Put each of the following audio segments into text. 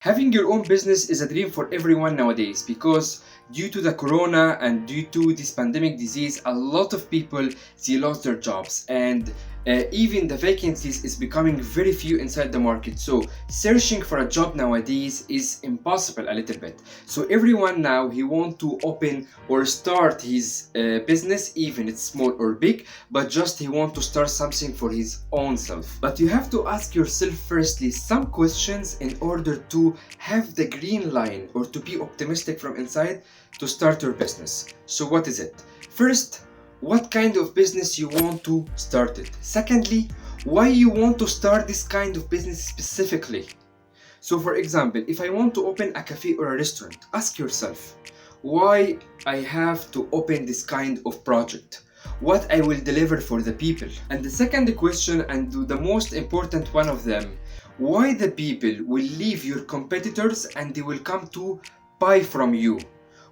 Having your own business is a dream for everyone nowadays because due to the corona and due to this pandemic disease, a lot of people they lost their jobs and even the vacancies is becoming very few inside the market. So searching for a job nowadays is impossible a little bit. So everyone now he want to open or start his business, even it's small or big, but just he want to start something for his own self. But you have to ask yourself firstly some questions in order to have the green line or to be optimistic from inside to start your business. So what is it? First, what kind of business you want to start it. Secondly, why you want to start this kind of business specifically. So for example, if I want to open a cafe or a restaurant, ask yourself why I have to open this kind of project, what I will deliver for the people. And the second question, and the most important one of them, why the people will leave your competitors and they will come to buy from you.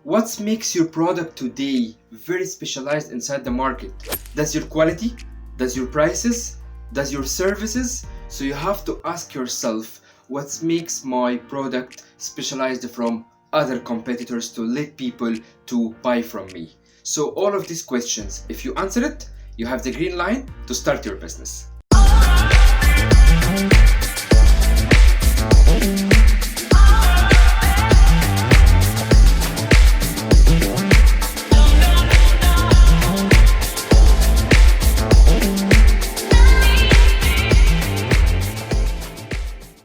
What makes your product today very specialized inside the market? Does your quality? Does your prices? Does your services? So you have to ask yourself what makes my product specialized from other competitors to let people to buy from me. So all of these questions, if you answer it, you have the green line to start your business.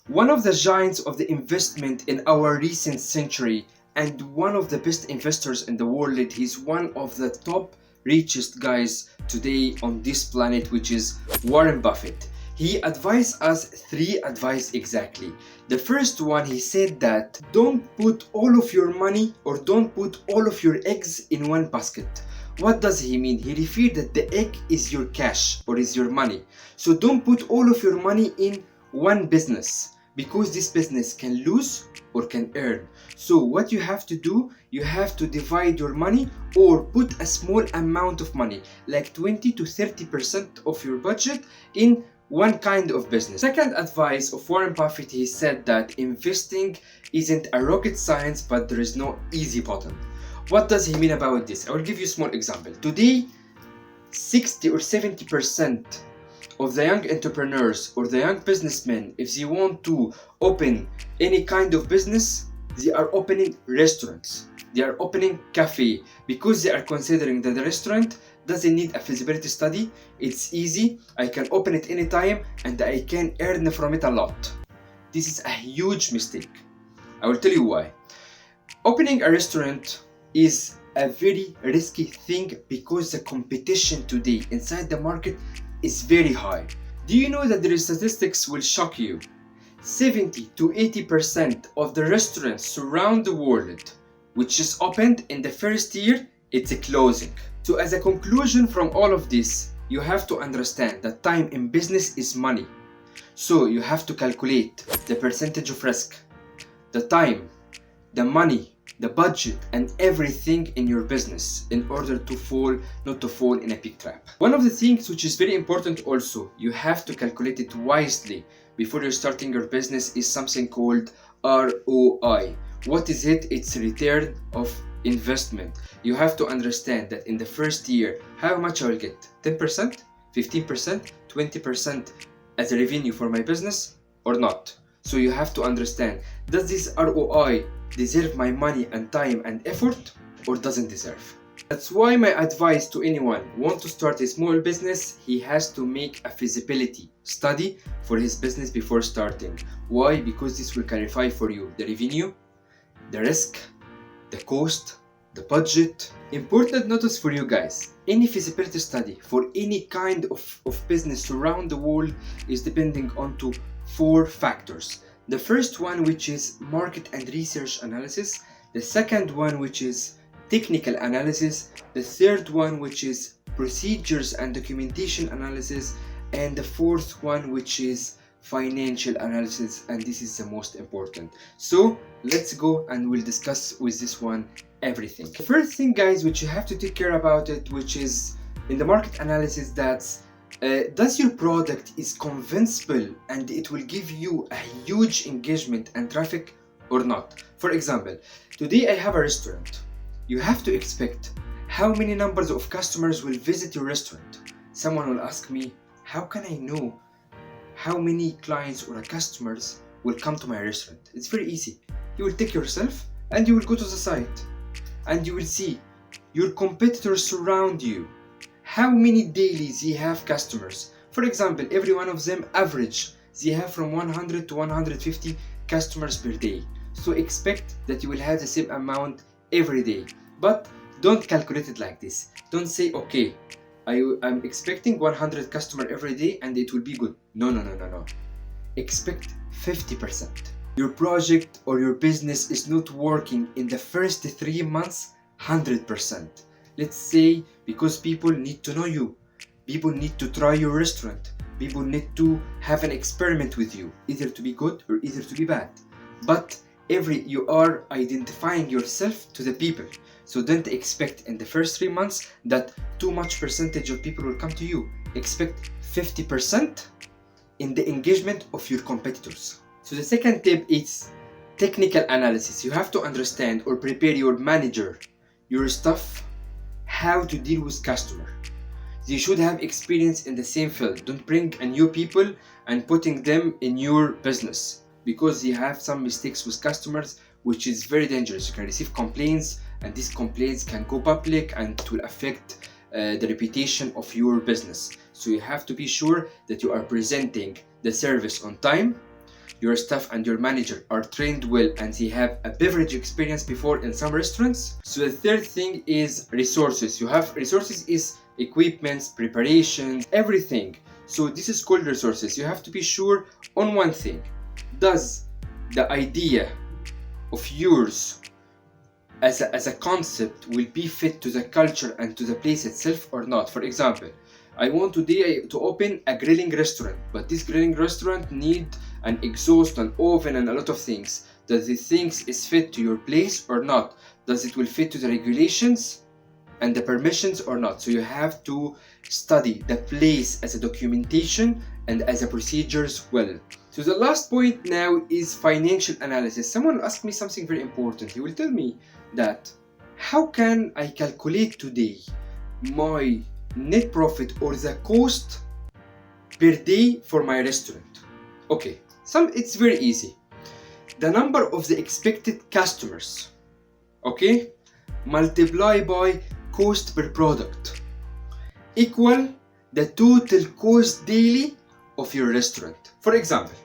One of the giants of the investment in our recent century and one of the best investors in the world, he's one of the top richest guys today on this planet, which is Warren Buffett. He advised us three advice exactly. The first one, he said that don't put all of your money or don't put all of your eggs in one basket. What does he mean? He referred that the egg is your cash or is your money. So don't put all of your money in one business, because this business can lose or can earn. So what you have to do, you have to divide your money or put a small amount of money, like 20 to 30% of your budget in one kind of business. Second advice of Warren Buffett, he said that investing isn't a rocket science, but there is no easy button. What does he mean about this? I will give you a small example. Today, 60 or 70% of the young entrepreneurs or the young businessmen, if they want to open any kind of business, they are opening restaurants, they are opening cafe, because they are considering that the restaurant doesn't need a feasibility study. It's easy, I can open it anytime and I can earn from it a lot. This is a huge mistake. I will tell you why. Opening a restaurant is a very risky thing because the competition today inside the market is very high. Do you know that the statistics will shock you? 70 to 80% of the restaurants around the world which is opened in the first year, it's closing. So as a conclusion from all of this, you have to understand that time in business is money. So you have to calculate the percentage of risk, the time, the money, the budget and everything in your business in order to not to fall in a big trap. One of the things which is very important also, you have to calculate it wisely before you're starting your business, is something called ROI. What is it? It's return of investment. You have to understand that in the first year, how much I will get? 10%, 15%, 20% as a revenue for my business or not? So you have to understand, does this ROI deserve my money and time and effort or doesn't deserve? That's why my advice to anyone want to start a small business, he has to make a feasibility study for his business before starting. Why? Because this will clarify for you the revenue, the risk, the cost, the budget. Important notice for you guys, any feasibility study for any kind of business around the world is depending on 4 factors. The first one, which is market and research analysis. The second one, which is technical analysis. The third one, which is procedures and documentation analysis. And the fourth one, which is financial analysis. And this is the most important. So let's go and we'll discuss with this one everything. The first thing, guys, which you have to take care about it, which is in the market analysis, that's does your product is convincible and it will give you a huge engagement and traffic or not. For example, today I have a restaurant. You have to expect how many numbers of customers will visit your restaurant. Someone will ask me, how can I know how many clients or customers will come to my restaurant? It's very easy. You will take yourself and you will go to the site and you will see your competitors surround you. How many dailies they have customers? For example, every one of them average, they have from 100 to 150 customers per day. So expect that you will have the same amount every day. But don't calculate it like this. Don't say, okay, I'm expecting 100 customers every day and it will be good. No. Expect 50%. Your project or your business is not working in the first 3 months 100%. Let's say because people need to know you, people need to try your restaurant, people need to have an experiment with you, either to be good or either to be bad. But you are identifying yourself to the people. So don't expect in the first 3 months that too much percentage of people will come to you. Expect 50% in the engagement of your competitors. So the second tip is technical analysis. You have to understand or prepare your manager, your staff, how to deal with customer. They should have experience in the same field. Don't bring a new people and putting them in your business because they have some mistakes with customers, which is very dangerous. You can receive complaints and these complaints can go public and it will affect the reputation of your business. So you have to be sure that you are presenting the service on time. Your staff and your manager are trained well and they have a beverage experience before in some restaurants. So the third thing is resources. You have resources is equipments, preparations, everything. So this is called resources. You have to be sure on one thing. Does the idea of yours as a concept will be fit to the culture and to the place itself or not? For example, I want today to open a grilling restaurant, but this grilling restaurant need an exhaust, an oven and a lot of things. Does these things is fit to your place or not? Does it will fit to the regulations and the permissions or not? So you have to study the place as a documentation and as a procedures well. So the last point now is financial analysis. Someone asked me something very important. He will tell me that how can I calculate today my net profit or the cost per day for my restaurant? Okay, it's very easy. The number of the expected customers, okay, multiply by cost per product equal the total cost daily of your restaurant. For example,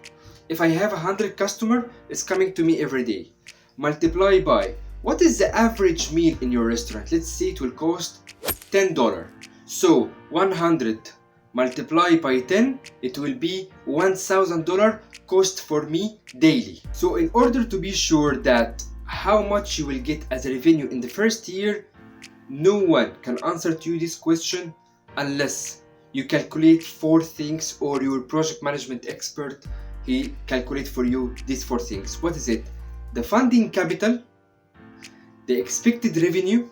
if I have 100 customers is coming to me every day, multiply by what is the average meal in your restaurant. Let's say it will cost $10. So 100 multiplied by 10, it will be $1,000 cost for me daily. So in order to be sure that how much you will get as a revenue in the first year, no one can answer to you this question unless you calculate 4 things or your project management expert, he calculate for you these 4 things. What is it? The funding capital, the expected revenue,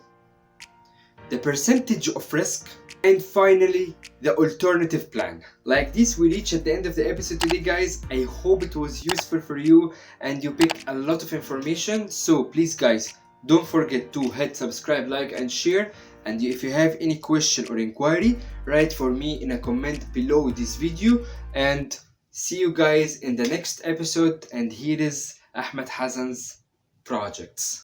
the percentage of risk, and finally the alternative plan. Like this, we reach at the end of the episode today, guys. I hope it was useful for you and you picked a lot of information. So please guys, don't forget to hit subscribe, like and share. And if you have any question or inquiry, write for me in a comment below this video. And see you guys in the next episode. And here is A.Hassans projects.